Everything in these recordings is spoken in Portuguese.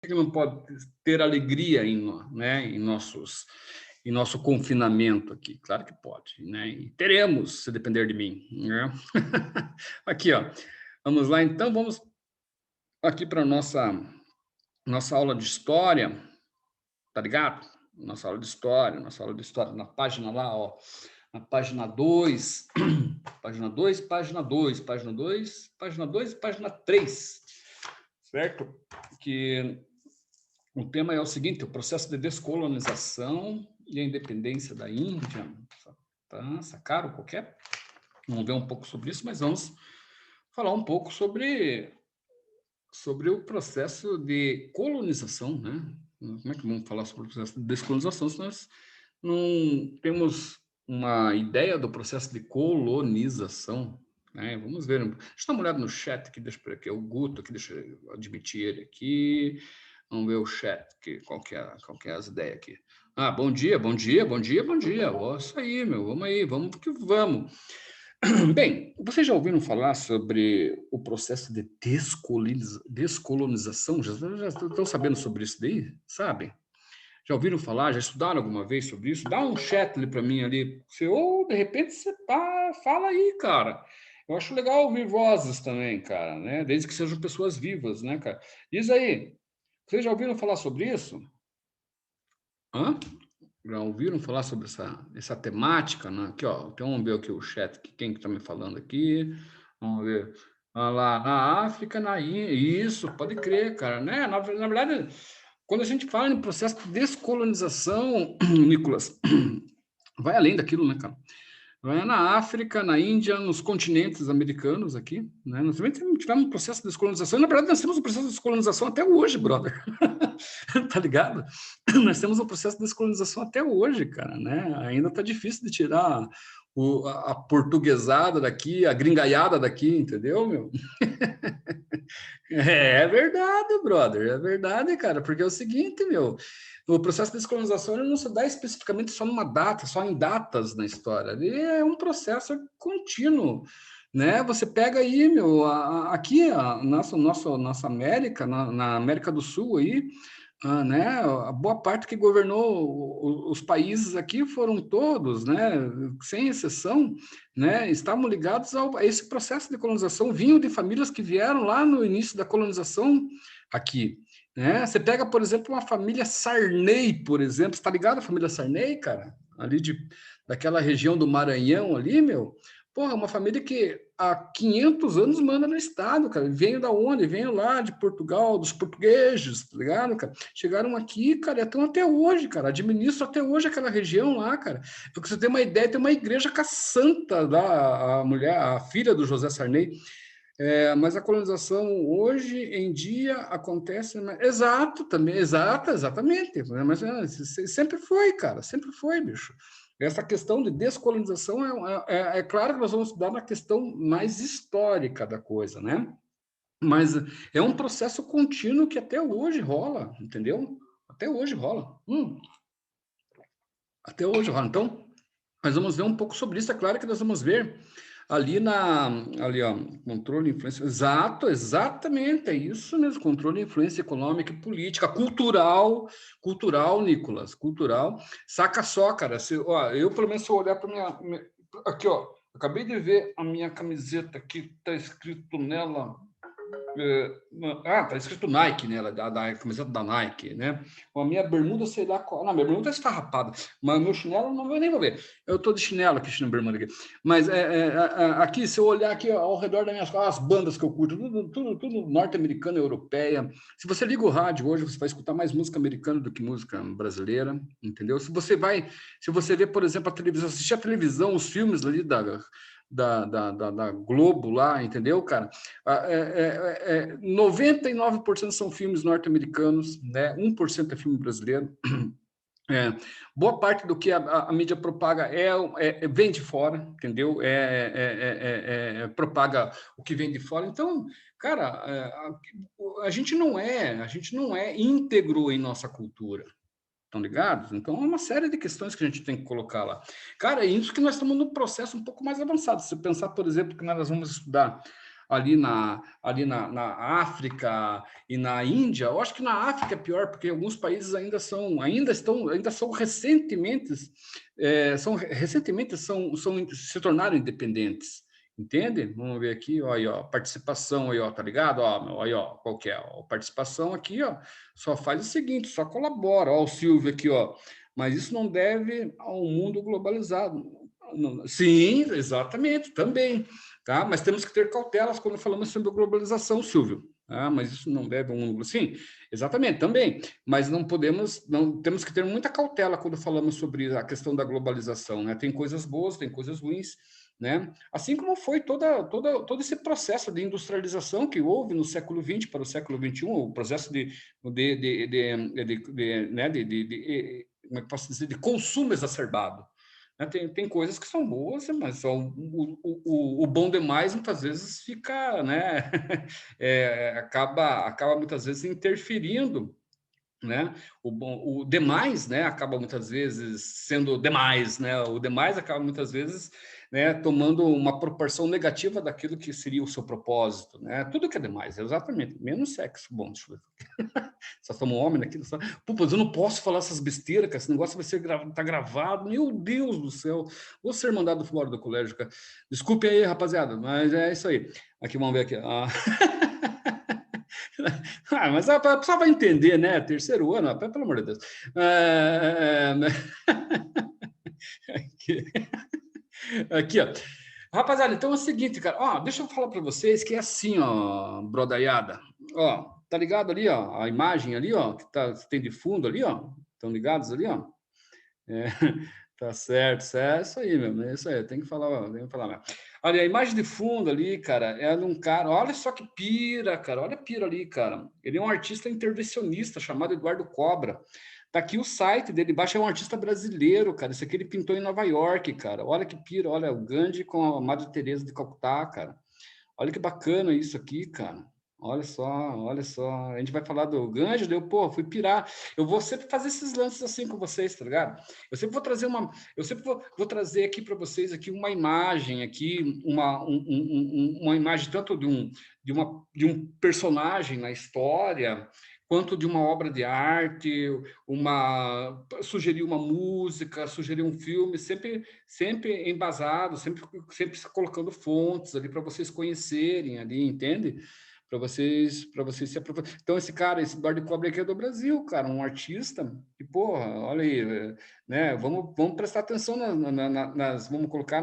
que não pode ter alegria né, em nosso confinamento aqui? Claro que pode, né? E teremos, se depender de mim, né? Aqui, ó. Vamos lá, então, vamos aqui para nossa aula de história, tá ligado? Nossa aula de história, na página lá, ó, na página 2, página 2, página 2, página 2, página 2 e página 3, certo? Que o tema é o seguinte: o processo de descolonização e a independência da Índia. Tá, sacaram qualquer? Vamos ver um pouco sobre isso, mas vamos falar um pouco sobre o processo de colonização, né? Como é que vamos falar sobre o processo de descolonização se nós não temos uma ideia do processo de colonização, né? Vamos ver. Deixa eu dar uma olhada no chat aqui, deixa eu ver aqui. O Guto aqui, deixa eu admitir ele aqui. Vamos ver o chat, qual que é as ideias aqui. Ah, bom dia, bom dia, bom dia, bom dia. Ó, isso aí, vamos que vamos. Bem, vocês já ouviram falar sobre o processo de descolonização? Já estão sabendo sobre isso daí? Sabe? Já ouviram falar? Já estudaram alguma vez sobre isso? Dá um chat ali para mim ali. Ou de repente você fala aí, cara. Eu acho legal ouvir vozes também, cara, né? Desde que sejam pessoas vivas, né, cara? Diz aí, vocês já ouviram falar sobre isso? Hã? Já ouviram falar sobre essa temática, né? Aqui, ó, então vamos ver aqui o chat, quem que está me falando aqui. Vamos ver. Ah, lá, na África, na Índia. Isso, pode crer, cara, né? Na verdade, quando a gente fala em processo de descolonização, Nicolas, vai além daquilo, né, cara? Vai na África, na Índia, nos continentes americanos aqui, né? Nós também tivemos um processo de descolonização. Na verdade, nós temos um processo de descolonização até hoje, brother. Tá ligado? Nós temos um processo de descolonização até hoje, cara, né? Ainda tá difícil de tirar a portuguesada daqui, a gringaiada daqui, entendeu, meu? É verdade, brother, é verdade, cara, porque é o seguinte, meu, o processo de descolonização ele não se dá especificamente só numa data, só em datas na história, ele é um processo contínuo, né? Você pega aí, meu, aqui, a nossa América, na América do Sul aí, né, a boa parte que governou os países aqui foram todos, né, sem exceção, né, estavam ligados a esse processo de colonização, vinham de famílias que vieram lá no início da colonização aqui, né? Você pega, por exemplo, uma família Sarney, por exemplo, está ligado à família Sarney, cara? Ali daquela região do Maranhão ali, meu, porra, uma família que há 500 anos manda no estado, cara. Veio da onde? Veio lá de Portugal, dos portugueses, tá ligado, cara? Chegaram aqui, cara, e estão até hoje, cara. Administram até hoje aquela região lá, cara. Porque você tem uma ideia, tem uma igreja com a santa lá, a mulher, a filha do José Sarney. Mas a colonização hoje em dia acontece. Exato, também, exatamente. Mas sempre foi, cara, sempre foi, bicho. Essa questão de descolonização é claro que nós vamos estudar na questão mais histórica da coisa, né? Mas é um processo contínuo que até hoje rola, entendeu? Até hoje rola. Até hoje rola. Então, nós vamos ver um pouco sobre isso. É claro que nós vamos ver ali, ó, controle e influência. Exato, exatamente, é isso mesmo, controle e influência econômica e política, cultural, Nicolas, cultural. Saca só, cara, ó, eu pelo menos se eu olhar para aqui, ó, acabei de ver a minha camiseta aqui, tá escrito nela tá escrito Nike, né? Da camiseta da Nike, né? A minha bermuda, sei lá qual. Não, minha bermuda está esfarrapada, mas o meu chinelo não vou nem ver. Eu tô de chinelo aqui, chinelo bermuda aqui. Mas aqui, se eu olhar aqui ao redor das minhas as bandas que eu curto, tudo norte-americana, europeia. Se você liga o rádio hoje, você vai escutar mais música americana do que música brasileira, entendeu? Se você vê, por exemplo, a televisão, assistir a televisão, os filmes ali da Globo lá, entendeu, cara? 99% são filmes norte-americanos, né? 1% é filme brasileiro. Boa parte do que a mídia propaga vem de fora, entendeu? Propaga o que vem de fora. Então, cara, a gente não é íntegro em nossa cultura. Estão ligados? Então, é uma série de questões que a gente tem que colocar lá. Cara, é isso que nós estamos num processo um pouco mais avançado. Se pensar, por exemplo, que nós vamos estudar na África e na Índia. Eu acho que na África é pior, porque alguns países ainda são recentemente, se tornaram independentes. Entende? Vamos ver aqui, ó, aí, ó, participação aí, ó, tá ligado? Ó, aí, ó, qual que é? Ó, participação aqui, ó, só faz o seguinte, só colabora. Ó, o Silvio aqui, ó. Mas isso não deve ao mundo globalizado. Sim, exatamente, também. Tá? Mas temos que ter cautelas quando falamos sobre a globalização, Silvio. Ah, mas isso não deve ao mundo. Sim, exatamente, também. Mas não temos que ter muita cautela quando falamos sobre a questão da globalização. Né? Tem coisas boas, tem coisas ruins. Né? Assim como foi todo esse processo de industrialização que houve no século XX para o século XXI, o processo como é que posso dizer, de consumo exacerbado. Né? Tem coisas que são boas, mas o bom demais muitas vezes fica, né? Acaba muitas vezes interferindo, né? O demais, né, acaba muitas vezes sendo demais, né? O demais acaba muitas vezes, né, tomando uma proporção negativa daquilo que seria o seu propósito, né? Tudo que é demais, exatamente, menos sexo. Bom, deixa eu ver. Só somos homem aqui, só... Pô, mas eu não posso falar essas besteiras, cara. Esse negócio vai ser tá gravado. Meu Deus do céu. Vou ser mandado fora do colégio, cara. Desculpe aí, rapaziada, mas é isso aí. Aqui, vamos ver aqui. Mas a pessoa vai entender, né? Terceiro ano, pelo amor de Deus. Aqui, aqui, ó. Rapaziada, então é o seguinte, cara. Ó, deixa eu falar para vocês que é assim, ó, brodaiada. Ó, tá ligado ali, ó, a imagem ali, ó, que tem de fundo ali, ó. Estão ligados ali, ó? É, tá certo, é isso aí mesmo, é isso aí, tem que falar mesmo. Olha, a imagem de fundo ali, cara, é de um cara, olha só que pira, cara, olha a pira ali, cara. Ele é um artista intervencionista chamado Eduardo Cobra. Tá aqui o site dele, embaixo é um artista brasileiro, cara. Esse aqui ele pintou em Nova York, cara. Olha que pira, olha, o Gandhi com a Madre Teresa de Calcutá, cara. Olha que bacana isso aqui, cara. Olha só, olha só. A gente vai falar do Gandhi, pô, fui pirar. Eu vou sempre fazer esses lances assim com vocês, tá ligado? Eu sempre vou trazer aqui para vocês aqui uma imagem aqui, uma imagem tanto de um personagem na história, quanto de uma obra de arte, sugerir uma música, sugerir um filme, sempre embasado, sempre colocando fontes ali para vocês conhecerem ali, entende? Para vocês se aprofundarem. Então, esse Eduardo Cobre aqui é do Brasil, cara, um artista, e, porra, olha aí, né? Vamos prestar atenção vamos colocar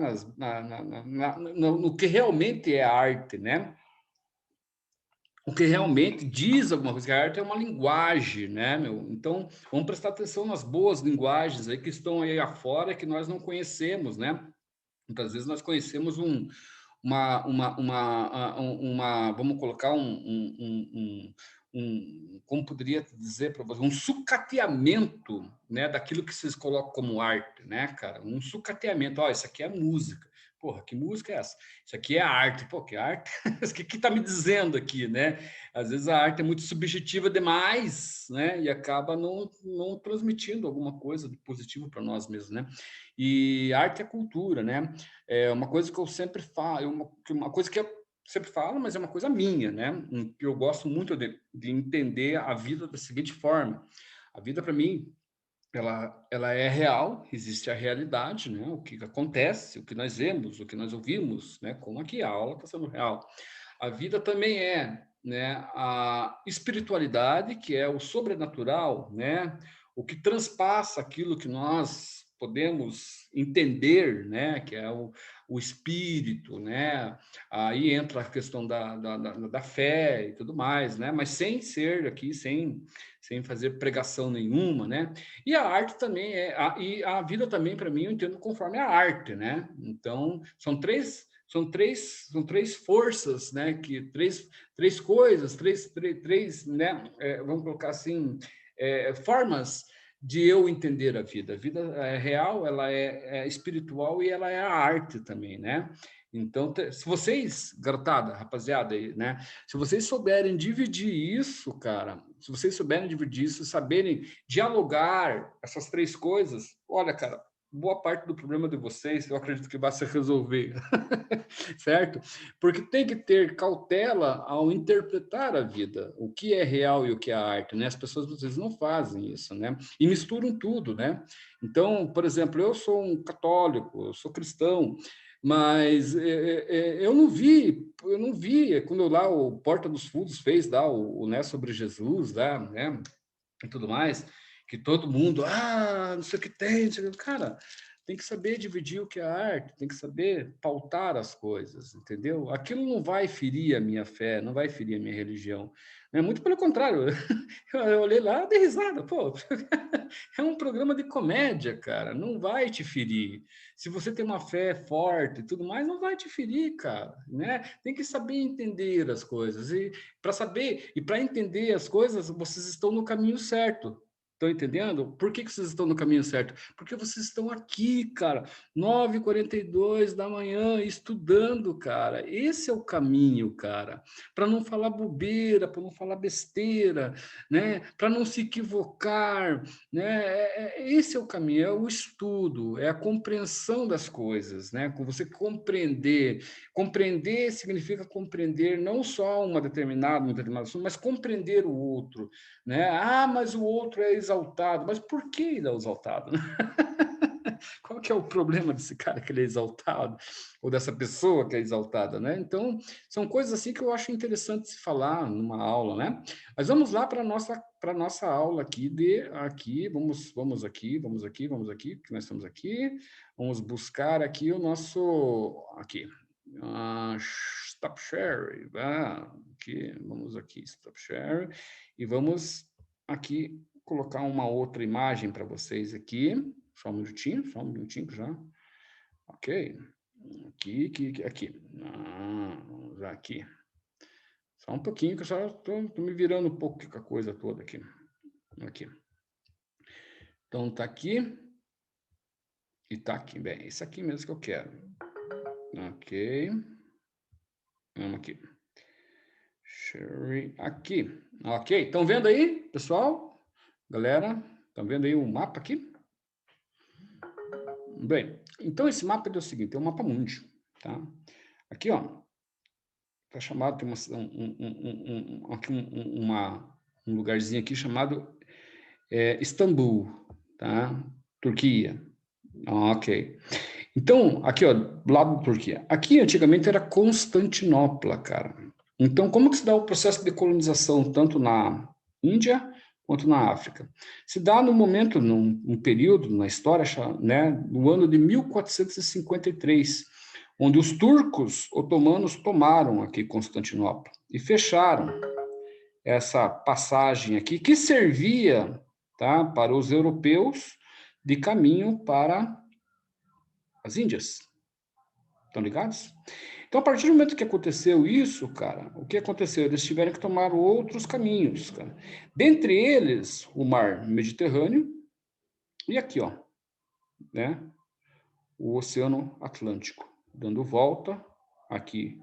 no que realmente é arte, né? O que realmente diz alguma coisa, que a arte é uma linguagem, né, meu? Então, vamos prestar atenção nas boas linguagens aí que estão aí afora que nós não conhecemos, né? Muitas vezes nós conhecemos vamos colocar como poderia dizer para você, um sucateamento, né, daquilo que vocês colocam como arte, né, cara? Um sucateamento. Ó, isso aqui é música. Porra, que música é essa? Isso aqui é arte. Pô, que arte? O que está me dizendo aqui, né? Às vezes a arte é muito subjetiva demais, né? E acaba não transmitindo alguma coisa de positivo para nós mesmos, né? E arte é cultura, né? É uma coisa que eu sempre falo, uma coisa que eu sempre falo, mas é uma coisa minha, né? Que eu gosto muito de entender a vida da seguinte forma. A vida, para mim, ela é real, existe a realidade, né? O que acontece, o que nós vemos, o que nós ouvimos, né? Como aqui a aula está sendo real. A vida também é, né, a espiritualidade, que é o sobrenatural, né? O que transpassa aquilo que nós podemos entender, né? Que é o espírito, né? Aí entra a questão da fé e tudo mais, né? Mas sem ser aqui, sem fazer pregação nenhuma, né? E a arte também e a vida também, para mim, eu entendo conforme a arte, né? Então, são três forças, né? Três coisas, né? Vamos colocar assim, formas de eu entender a vida. A vida é real, ela é espiritual e ela é a arte também, né? Então, se vocês, garotada, rapaziada, né? Se vocês souberem dividir isso, cara, se vocês souberem dividir isso, saberem dialogar essas três coisas, olha, cara, boa parte do problema de vocês, eu acredito que vai se resolver, certo? Porque tem que ter cautela ao interpretar a vida, o que é real e o que é arte, né? As pessoas às vezes não fazem isso, né? E misturam tudo, né? Então, por exemplo, eu sou um católico, eu sou cristão, mas eu não vi, quando lá o Porta dos Fundos fez lá o né, sobre Jesus, lá, né? E tudo mais, que todo mundo, não sei o que tem, não sei o que... Cara, tem que saber dividir o que é arte, tem que saber pautar as coisas, entendeu? Aquilo não vai ferir a minha fé, não vai ferir a minha religião. Né? Muito pelo contrário, eu olhei lá, dei risada, pô, é um programa de comédia, cara, não vai te ferir. Se você tem uma fé forte e tudo mais, não vai te ferir, cara, né? Tem que saber entender as coisas, e para saber e para entender as coisas, vocês estão no caminho certo. Estão entendendo? Por que vocês estão no caminho certo? Porque vocês estão aqui, cara, 9h42 da manhã, estudando, cara. Esse é o caminho, cara. Para não falar bobeira, para não falar besteira, né? Para não se equivocar, né? Esse é o caminho, é o estudo, é a compreensão das coisas, né? Com você compreender. Compreender significa compreender não só um determinado assunto, mas compreender o outro, né? Mas o outro é exaltado. Mas por que ele é exaltado? Qual que é o problema desse cara que ele é exaltado? Ou dessa pessoa que é exaltada, né? Então, são coisas assim que eu acho interessante se falar numa aula, né? Mas vamos lá para a nossa aula aqui vamos aqui, que nós estamos aqui, vamos buscar aqui o nosso, aqui, stop share, aqui, vamos aqui, stop share, e vamos aqui colocar uma outra imagem para vocês aqui. Só um minutinho já. Ok. Aqui. Vamos lá aqui. Só um pouquinho, que eu só estou me virando um pouco com a coisa toda aqui. Aqui. Então, tá aqui. E tá aqui. Bem, é isso aqui mesmo que eu quero. Ok. Vamos aqui. Share aqui. Ok. Estão vendo aí, pessoal? Galera, estão vendo aí o mapa aqui? Bem, então esse mapa é o seguinte, é um mapa mundi, tá? Aqui, ó, tá chamado, tem um lugarzinho aqui chamado Istambul, tá? Turquia. Ok. Então, aqui, ó, do lado da Turquia. Aqui, antigamente, era Constantinopla, cara. Então, como que se dá o processo de colonização, tanto na Índia quanto na África? Se dá no momento, num período na história, né, no ano de 1453, onde os turcos otomanos tomaram aqui Constantinopla e fecharam essa passagem aqui, que servia, tá, para os europeus de caminho para as Índias. Estão ligados? Então, a partir do momento que aconteceu isso, cara, o que aconteceu? Eles tiveram que tomar outros caminhos, cara. Dentre eles, o mar Mediterrâneo e aqui, ó, né, o Oceano Atlântico, dando volta aqui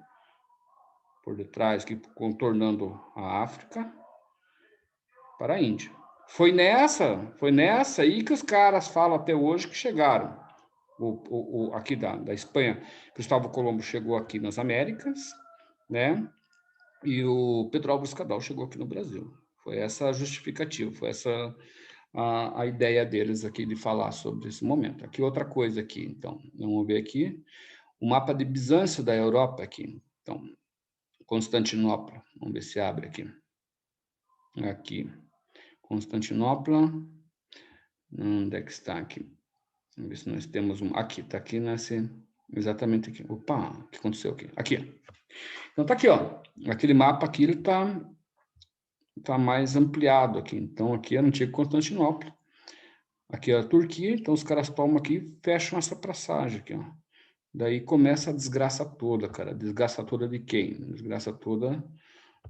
por detrás, aqui, contornando a África para a Índia. Foi nessa aí que os caras falam até hoje que chegaram. Aqui da Espanha, Cristóvão Colombo chegou aqui nas Américas, né? E o Pedro Álvares Cabral chegou aqui no Brasil. Foi essa a justificativa, foi essa a ideia deles aqui de falar sobre esse momento. Aqui outra coisa aqui, então, vamos ver aqui, o mapa de Bizâncio da Europa aqui. Então, Constantinopla, vamos ver se abre aqui. Aqui, Constantinopla, onde é que está aqui? Vamos ver se nós temos um... Aqui, está aqui nesse... Exatamente aqui. Opa, o que aconteceu aqui? Aqui. Então, tá aqui, ó. Aquele mapa aqui, ele tá mais ampliado aqui. Então, aqui é o antigo Constantinopla. Aqui é a Turquia. Então, os caras tomam aqui e fecham essa passagem aqui, ó. Daí começa a desgraça toda, cara. Desgraça toda de quem? Desgraça toda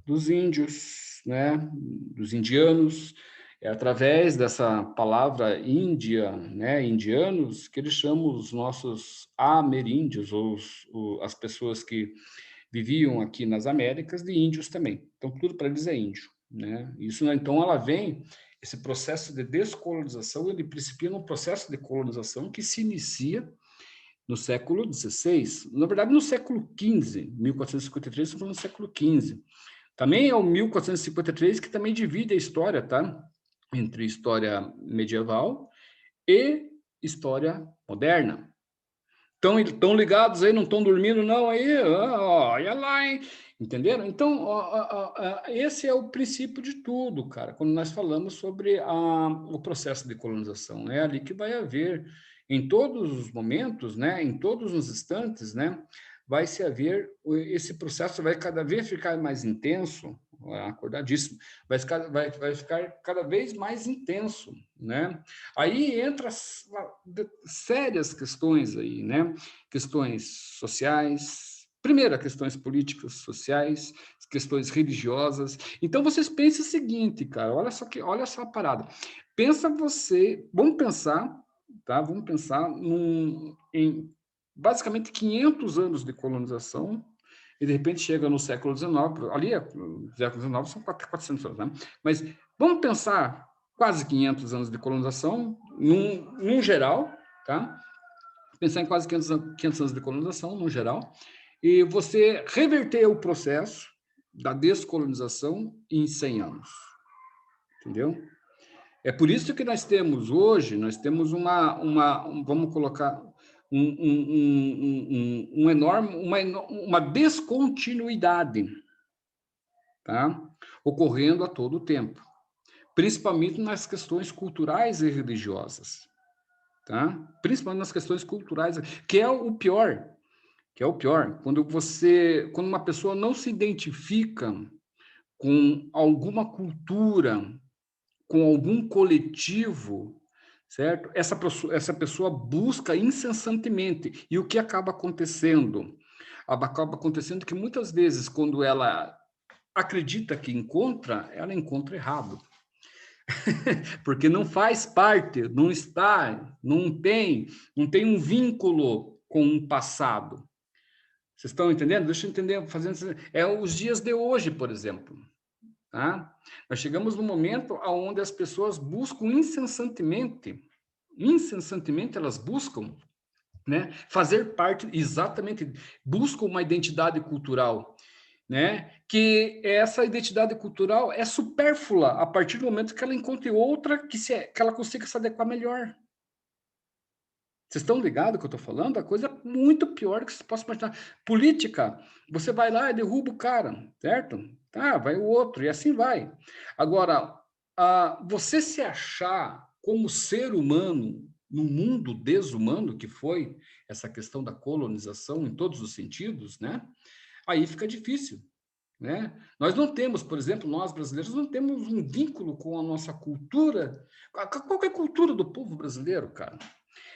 dos índios, né? Dos indianos. É através dessa palavra Índia, né, indianos, que eles chamam os nossos ameríndios, ou as pessoas que viviam aqui nas Américas, de índios também. Então, tudo para eles é índio, né? Isso, então, ela vem esse processo de descolonização, ele principia num processo de colonização que se inicia no século XVI, na verdade no século XV, 1453, estamos falando do século XV. Também é o 1453 que também divide a história, tá? Entre história medieval e história moderna. Estão ligados aí, não estão dormindo, não, aí, olha lá, hein? Entenderam? Então, esse é o princípio de tudo, cara, quando nós falamos sobre o processo de colonização. É ali que vai haver, em todos os momentos, né, em todos os instantes, né, vai se haver, esse processo vai cada vez ficar mais intenso, acordadíssimo, vai ficar cada vez mais intenso, né? Aí entra sérias questões aí, né? Questões sociais, primeiro, questões políticas, sociais, questões religiosas. Então vocês pensem o seguinte, cara, olha só a parada. Vamos pensar, tá? Vamos pensar em basicamente 500 anos de colonização e de repente chega no século XIX, ali, século XIX são 400 anos, né? Mas vamos pensar quase 500 anos de colonização, num geral, tá? Pensar em quase 500 anos de colonização, no geral, e você reverter o processo da descolonização em 100 anos, entendeu? É por isso que nós temos hoje, vamos colocar, uma descontinuidade, tá? Ocorrendo a todo tempo, principalmente nas questões culturais e religiosas, tá? Principalmente nas questões culturais, que é o pior, quando uma pessoa não se identifica com alguma cultura, com algum coletivo, certo? Essa pessoa busca incessantemente. E o que acaba acontecendo? Acaba acontecendo que muitas vezes, quando ela acredita que encontra, ela encontra errado. Porque não faz parte, não tem um vínculo com um passado. Vocês estão entendendo? Deixa eu entender, os dias de hoje, por exemplo. Tá? Nós chegamos no momento onde as pessoas buscam incessantemente elas buscam, né, fazer parte, exatamente, buscam uma identidade cultural, né, que essa identidade cultural é supérflua a partir do momento que ela encontre outra que ela consiga se adequar melhor. Vocês estão ligados que eu estou falando? A coisa é muito pior que você possa imaginar. Política, você vai lá e derruba o cara, certo? Tá, vai o outro, e assim vai. Agora, você se achar como ser humano no mundo desumano que foi essa questão da colonização em todos os sentidos, né? Aí fica difícil, né? Nós não temos, por exemplo, nós brasileiros não temos um vínculo com a nossa cultura. Qual é a cultura do povo brasileiro, cara?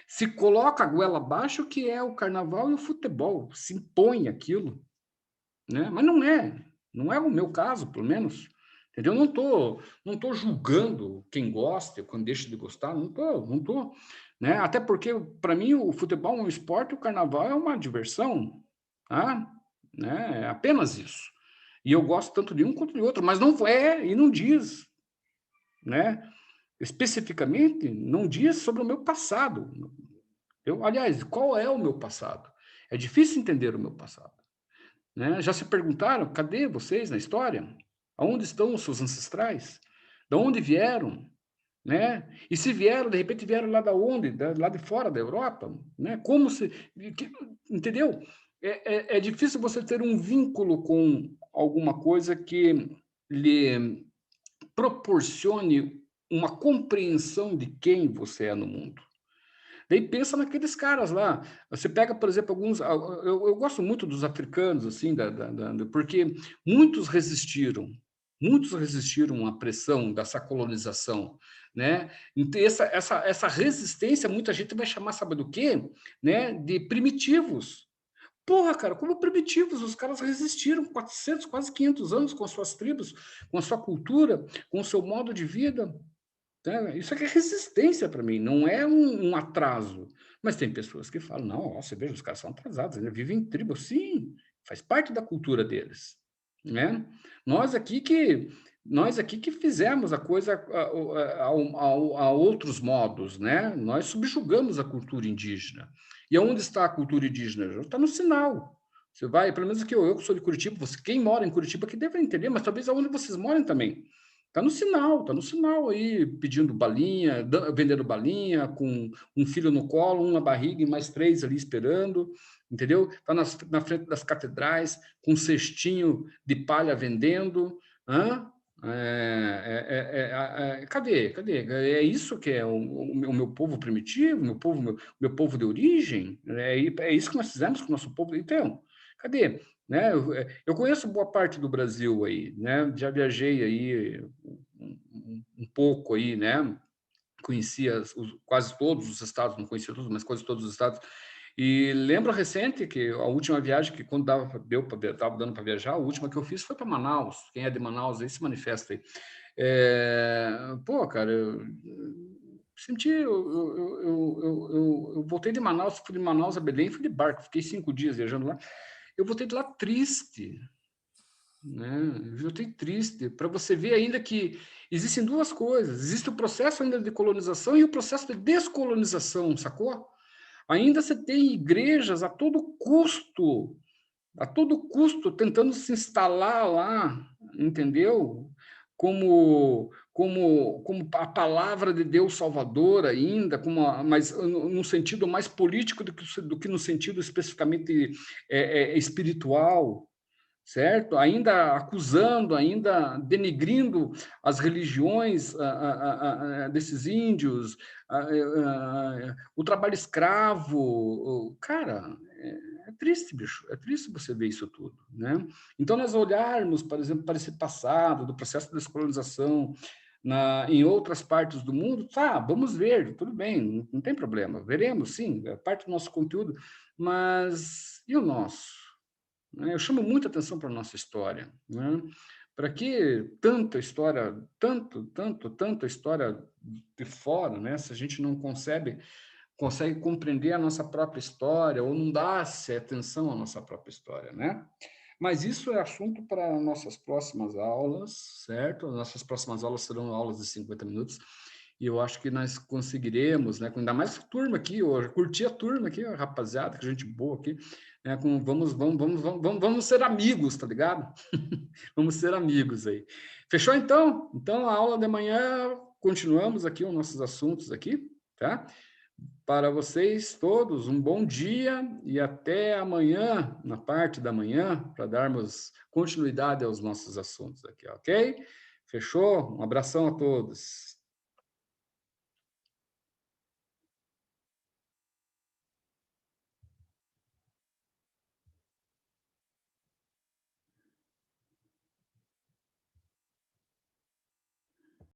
Se coloca a goela abaixo que é o carnaval e o futebol, se impõe aquilo, né? Mas não é o meu caso, pelo menos. Entendeu? Não tô julgando quem gosta, quem deixa de gostar, não tô, né? Até porque para mim o futebol é um esporte, o carnaval é uma diversão, tá? Né? É apenas isso. E eu gosto tanto de um quanto de outro, mas não é e não diz, né? Especificamente, não diz sobre o meu passado. Aliás, qual é o meu passado? É difícil entender o meu passado, né? Já se perguntaram, cadê vocês na história? Aonde estão os seus ancestrais? De onde vieram? Né? E se vieram, de repente vieram lá da onde? Lá de fora da Europa? Né? Entendeu? É difícil você ter um vínculo com alguma coisa que lhe proporcione uma compreensão de quem você é no mundo. Daí pensa naqueles caras lá. Você pega, por exemplo, alguns. Eu gosto muito dos africanos, assim, porque muitos resistiram à pressão dessa colonização, né? Então, essa resistência, muita gente vai chamar, sabe do quê? Né? De primitivos. Porra, cara, como primitivos, os caras resistiram 400, quase 500 anos com as suas tribos, com a sua cultura, com o seu modo de vida. Né? Isso aqui é resistência para mim, não é um atraso. Mas tem pessoas que falam, não, ó, você veja, os caras são atrasados, eles vivem em tribo. Sim, faz parte da cultura deles. Né? Nós aqui que Nós aqui que fizemos a coisa a outros modos, né? Nós subjugamos a cultura indígena. E aonde está a cultura indígena? Está no sinal. Você vai, pelo menos que eu que sou de Curitiba, você, quem mora em Curitiba que deve entender, mas talvez aonde vocês moram também. Está no sinal aí, pedindo balinha, vendendo balinha, com um filho no colo, um na barriga e mais 3 ali esperando, entendeu? Está na frente das catedrais, com um cestinho de palha vendendo. Hã? Cadê? Cadê? É isso que é o meu povo primitivo, meu povo de origem? É isso que nós fizemos com o nosso povo. Então, cadê? Né? Eu conheço boa parte do Brasil aí, né? Já viajei aí um pouco aí, né? Conhecia quase todos os estados, não conhecia todos, mas quase todos os estados. E lembro recente que a última viagem que quando estava dando para viajar, a última que eu fiz foi para Manaus. Quem é de Manaus aí se manifesta aí. Pô, cara, eu senti, eu voltei de Manaus, fui de Manaus a Belém, fui de barco, fiquei 5 dias viajando lá. Eu voltei de lá triste, né? Eu voltei triste, para você ver ainda que existem duas coisas. Existe o processo ainda de colonização e o processo de descolonização, sacou? Ainda você tem igrejas a todo custo, tentando se instalar lá, entendeu? Como a palavra de Deus Salvador ainda, mas no sentido mais político do que no sentido especificamente espiritual, certo? Ainda acusando, ainda denegrindo as religiões desses índios, o trabalho escravo. Cara, é triste, bicho, é triste você ver isso tudo, né? Então, nós olharmos, por exemplo, para esse passado, do processo de descolonização, em outras partes do mundo, tá, vamos ver, tudo bem, não tem problema, veremos, sim, é parte do nosso conteúdo, mas e o nosso? Né? Eu chamo muita atenção para a nossa história. Né? Para que tanta história, tanta história de fora, né? Se a gente não consegue compreender a nossa própria história ou não dá-se atenção à nossa própria história, né? Mas isso é assunto para nossas próximas aulas, certo? As nossas próximas aulas serão aulas de 50 minutos. E eu acho que nós conseguiremos, né? Ainda mais a turma aqui, eu curti a turma aqui, a rapaziada, que gente boa aqui, né? Vamos ser amigos, tá ligado? Vamos ser amigos aí. Fechou então? Então, a aula de manhã, continuamos aqui os nossos assuntos aqui, tá? Para vocês todos, um bom dia e até amanhã, na parte da manhã, para darmos continuidade aos nossos assuntos aqui, ok? Fechou? Um abração a todos.